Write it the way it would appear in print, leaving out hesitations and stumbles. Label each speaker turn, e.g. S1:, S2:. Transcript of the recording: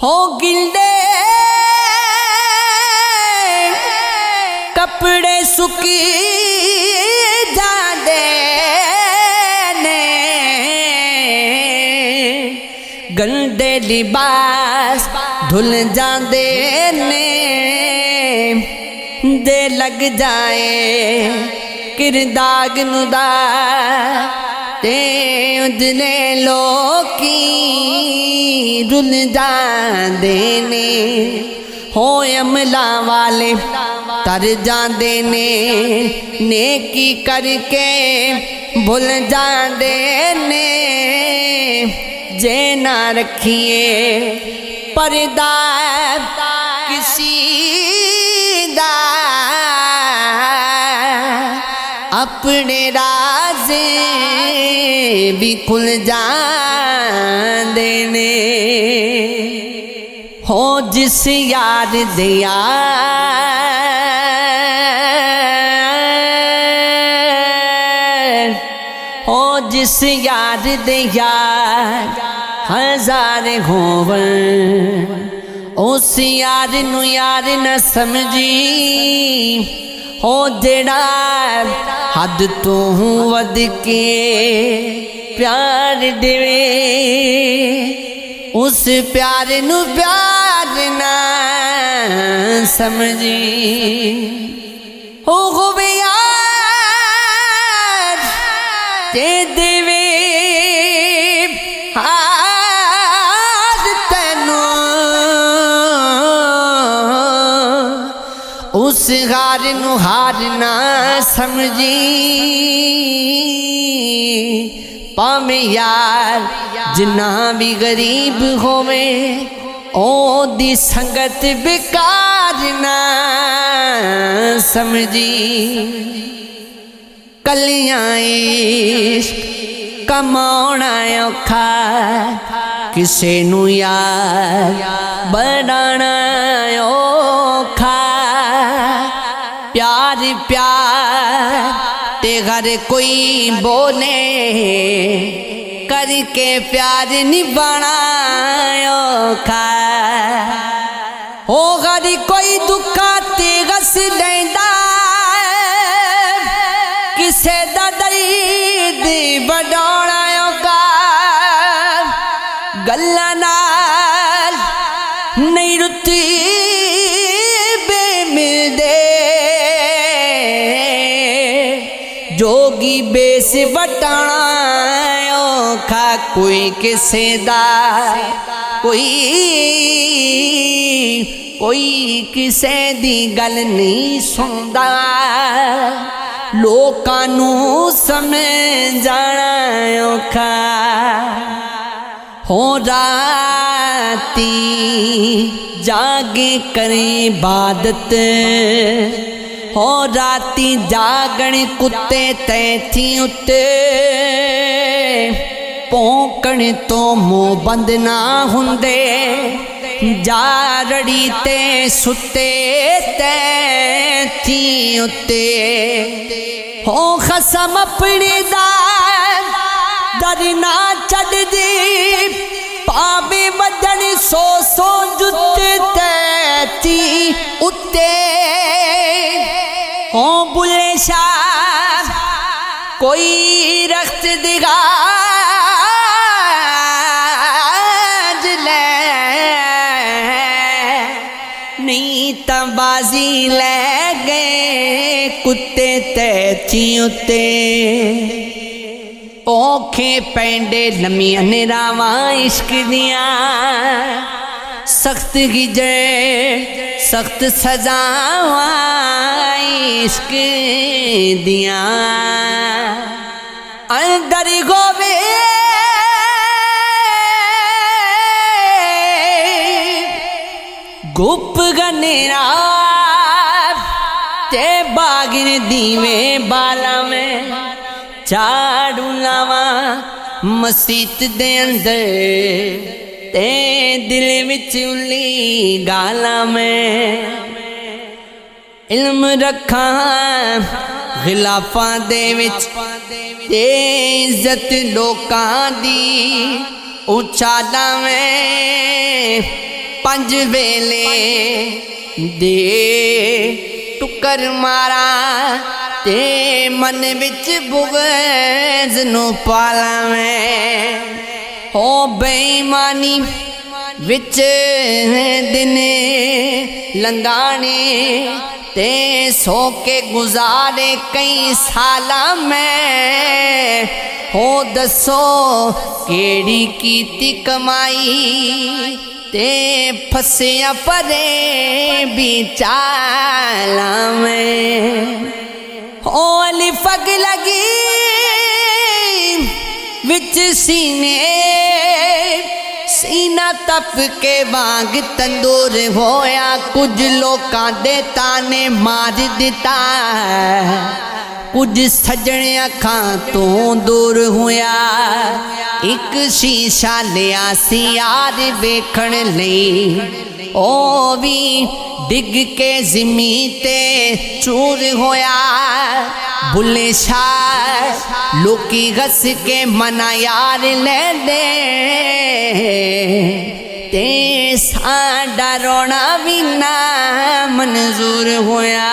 S1: हो गिले कपड़े सुकी जाते ने, गंदे लिबास धुल जाते ने, दे लग जाए किरदाग नुदा ते उजले लोकी रुल जाते ने। हो अमला वाले तर जाते ने, नेकी करके भुल जाते ने, जे ना रखिए पर्दा किसी दा, अपने राज भी खुल जाते ने। हो जिस यार दे यार, हो जिस यार दे यार हजार होवन, उस यार नू यार न समझी। हो जेड़ा हद तो वध के प्यार देवे, उस प्यार नू प्यार ना समझी। हो गोबे यार ते देवे हार तेनू, उस हार नू हार ना समझी। पावे यार जिन्ना भी गरीब होवे, ओ दी संगत बेकार ना समझी। कलियां इश्क कमाउणा औखा, किसे नू यार बनाना औखा। प्यार प्यार ते घर कोई बोले, करके प्यार निभाना औखा। हो घर कोई दुखा ते गस लेंदा, किसे दा दर्द बढ़ाना औखा। गल्लां नाल नहीं रुती बेमिलदे, जोगी बेस वटाना औखा। कोई किसे दा कोई किसे दी गल नहीं सुनदा, लोकां नू समझाना औखा। हो राती जागे करे इबादत, हो राती जागण कुत्ते तैथी उत्ते, भौंकण तो मुँह बंद ना हुंदे, जारड़ी ते सुते तैथी उत्ते। हो खसम अपने दर ना छड़ दे, पावे वजन सौ सौ जुत्ते तैथी उत्ते। हो बुले शाह कोई रख्त दिगा बाजी ले गए कुत्ते तैथी उत्ते। औखे पैंडे लम्मियां निरावां इश्क दियां, सख्त गिजरे सख्त सजावां इश्क दियां। अंदर गोवे गुप गनेरा ते बागिन दीवे बाला में, झाड़ू लावा मसीत दे अंदर ते दिल विच उली गाला में। इल्म रखा खिलाफा दे विच ते इज्जत लोकां दी उछाला में। पंज वेले दे टुकर मारा ते मन विच बुग़्ज़ नूं पालावें हो बेईमानी विच दिन लंघाने ते सो के गुजारे कई साला मैं हो दसो केड़ी कीती कमाई ते फसिया परे भी चाला में हो अली फग लगी विच सीने सीना तप के वांग तंदूर होया कुछ लोकां दे ताने मार दिता कुछ सजने अखां तो दूर होया एक शीशा लिया सी यार वेखण लई ओ भी डिग के ज़मी ते चूर होया बुले शाह लोकी घस के मना यार ले दे ते साडा रोना भी ना मंजूर होया।